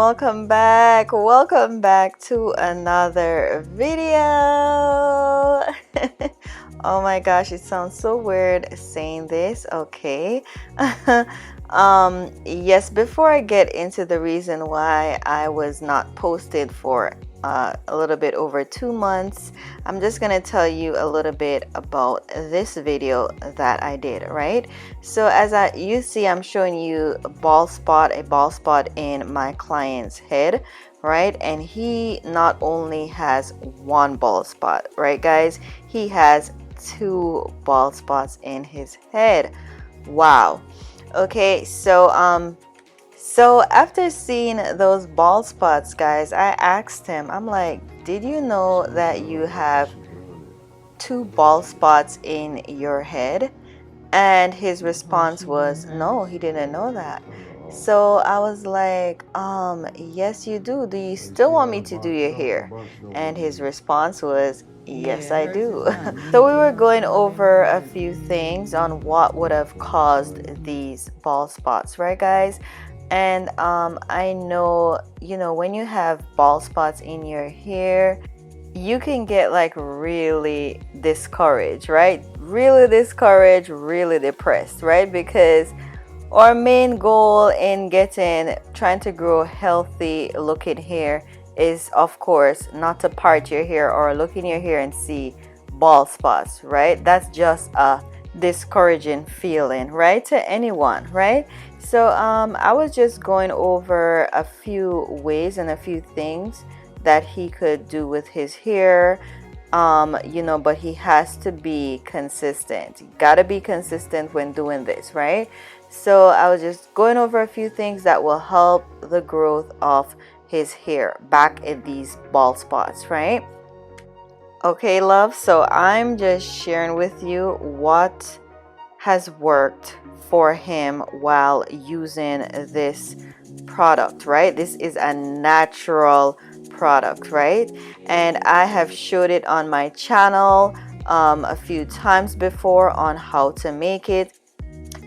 welcome back to another video. Oh my gosh, it sounds so weird saying this. Okay. Yes, before I get into the reason why I was not posted for a little bit over 2 months, I'm just gonna tell you a little bit about this video that I did, right? So as you see, I'm showing you a bald spot in my client's head, right? And he not only has one bald spot, right guys, he has 2 bald spots in his head. Wow. Okay, so after seeing those bald spots, guys, I asked him, I'm like, did you know that you have 2 bald spots in your head? And his response was, no, he didn't know that. So I was like, yes, you do. Do you still want me to do your hair? And his response was, yes, I do. So we were going over a few things on what would have caused these bald spots, right, guys? And I know, when you have bald spots in your hair, you can get like really discouraged, right? Really discouraged, really depressed, right? Because our main goal in trying to grow healthy looking hair is, of course, not to part your hair or look in your hair and see bald spots, right? That's just a discouraging feeling, right, to anyone, right? So I was just going over a few ways and a few things that he could do with his hair, but he has to be consistent. You gotta be consistent when doing this, right? So I was just going over a few things that will help the growth of his hair back in these bald spots, right? Okay, love, so I'm just sharing with you what has worked for him while using this product, right? This is a natural product, right? And I have showed it on my channel a few times before on how to make it.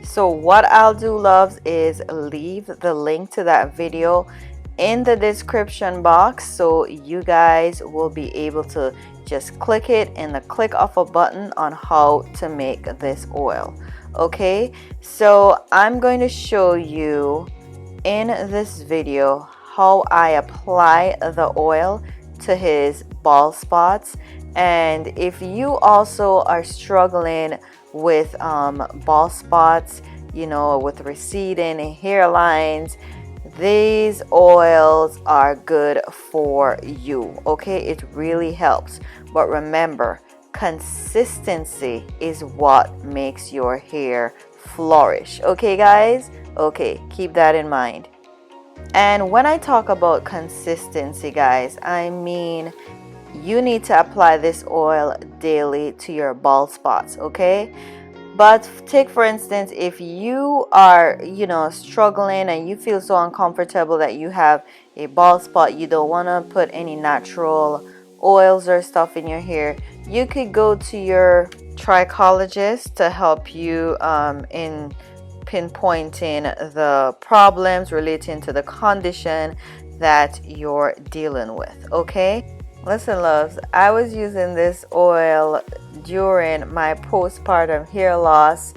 So what I'll do, loves, is leave the link to that video in the description box, so you guys will be able to just click it in the click of a button on how to make this oil. Okay, so I'm going to show you in this video how I apply the oil to his bald spots. And if you also are struggling with bald spots, with receding hairlines, these oils are good for you. Okay, it really helps. But remember, consistency is what makes your hair flourish. Okay, guys? Okay, keep that in mind. And when I talk about consistency, guys, I mean you need to apply this oil daily to your bald spots, okay? But take, for instance, if you are, struggling and you feel so uncomfortable that you have a bald spot, you don't want to put any natural oils or stuff in your hair, you could go to your trichologist to help you in pinpointing the problems relating to the condition that you're dealing with, okay? Listen, loves, I was using this oil during my postpartum hair loss.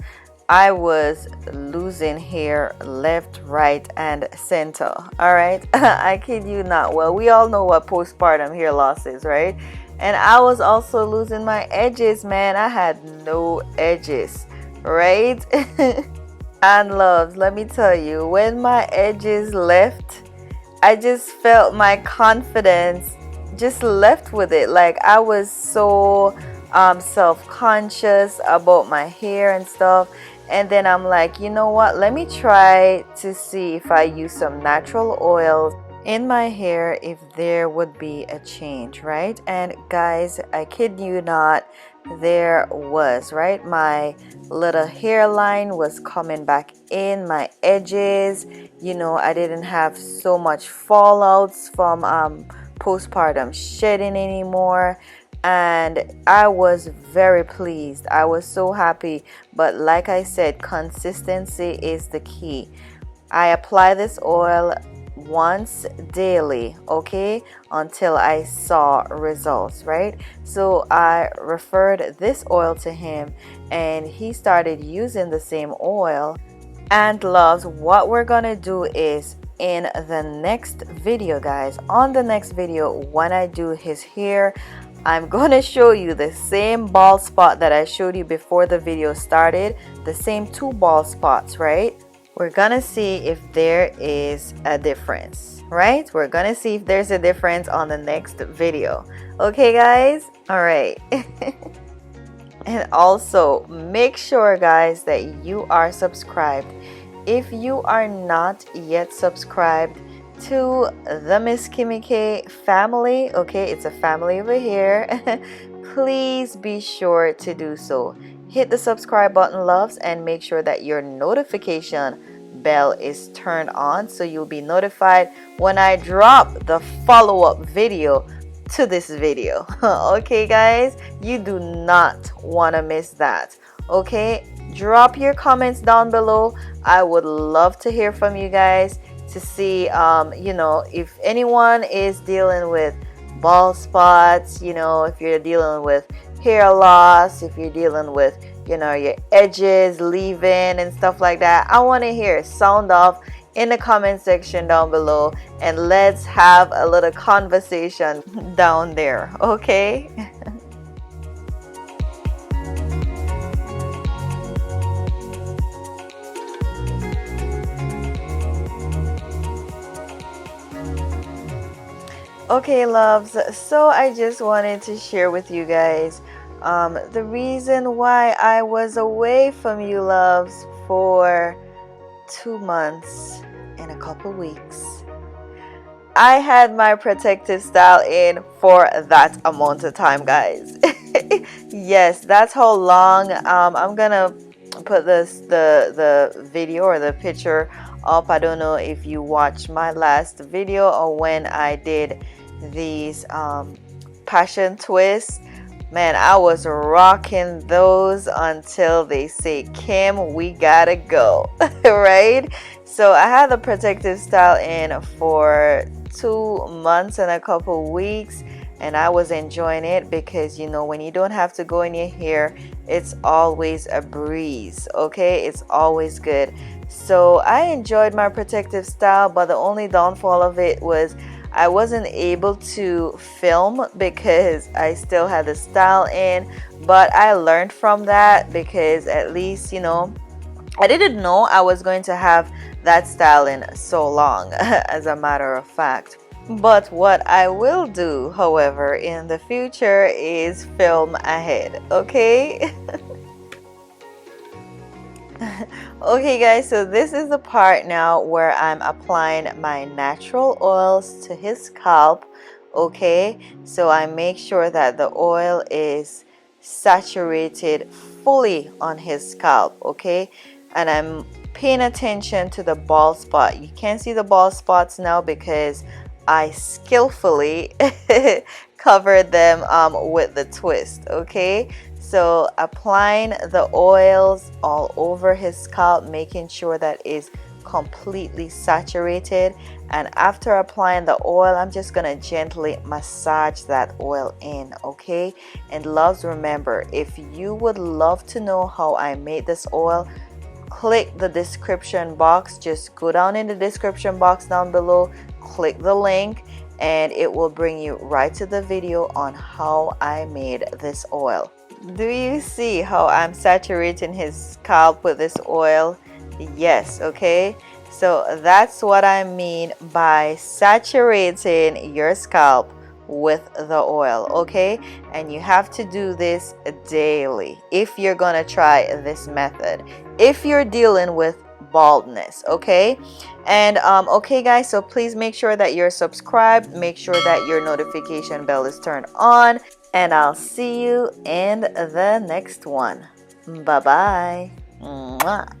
I was losing hair left, right, and center. All right, I kid you not. Well, we all know what postpartum hair loss is, right? And I was also losing my edges, man. I had no edges, right? And loves, let me tell you, when my edges left, I just felt my confidence just left with it. Like I was so self-conscious about my hair and stuff. And then I'm like, you know what, let me try to see if I use some natural oils in my hair, if there would be a change, right? And guys, I kid you not, there was, right? My little hairline was coming back in, my edges, I didn't have so much fallouts from postpartum shedding anymore, and I was very pleased. I was so happy. But like I said, consistency is the key. I apply this oil once daily, okay, until I saw results, right? So I referred this oil to him and he started using the same oil. And loves, what we're gonna do is in the next video, guys, on the next video, when I do his hair, I'm gonna show you the same bald spot that I showed you before the video started, the same 2 bald spots, right? We're gonna see if there is a difference, right? We're gonna see if there's a difference on the next video. Okay, guys? All right. And also make sure, guys, that you are subscribed. If you are not yet subscribed to the Miss Kimmy K family, okay, it's a family over here, please be sure to do so. Hit the subscribe button, loves, and make sure that your notification bell is turned on so you'll be notified when I drop the follow-up video to this video. Okay, guys, you do not want to miss that. Okay, drop your comments down below. I would love to hear from you guys to see you know, if anyone is dealing with bald spots, you know, if you're dealing with hair loss, if you're dealing with, you know, your edges leaving and stuff like that. I want to hear sound off in the comment section down below, and let's have a little conversation down there, okay? Okay, loves, so I just wanted to share with you guys the reason why I was away from you, loves, for 2 months and a couple weeks. I had my protective style in for that amount of time, guys. Yes, that's how long. I'm gonna put the video or the picture up. I don't know if you watched my last video or when I did these passion twists. Man, I was rocking those until they say, Kim, we gotta go. Right? So I had the protective style in for 2 months and a couple weeks, and I was enjoying it because, you know, when you don't have to go in your hair, it's always a breeze. Okay, it's always good. So I enjoyed my protective style, but the only downfall of it was I wasn't able to film because I still had the style in, but I learned from that because at least, you know, I didn't know I was going to have that style in so long, as a matter of fact. But what I will do, however, in the future is film ahead, okay? Okay, guys, so this is the part now where I'm applying my natural oils to his scalp. Okay, so I make sure that the oil is saturated fully on his scalp. Okay, and I'm paying attention to the bald spot. You can't see the bald spots now because I skillfully covered them with the twist. Okay, so applying the oils all over his scalp, making sure that is completely saturated. And after applying the oil, I'm just gonna gently massage that oil in. Okay, and loves, remember, if you would love to know how I made this oil, click the description box. Just go down in the description box down below, click the link, and it will bring you right to the video on how I made this oil. Do you see how I'm saturating his scalp with this oil? Yes, okay. So that's what I mean by saturating your scalp with the oil, okay? And you have to do this daily if you're gonna try this method, if you're dealing with baldness, okay? And okay, guys, so please make sure that you're subscribed, make sure that your notification bell is turned on, and I'll see you in the next one. Bye bye. Mwah.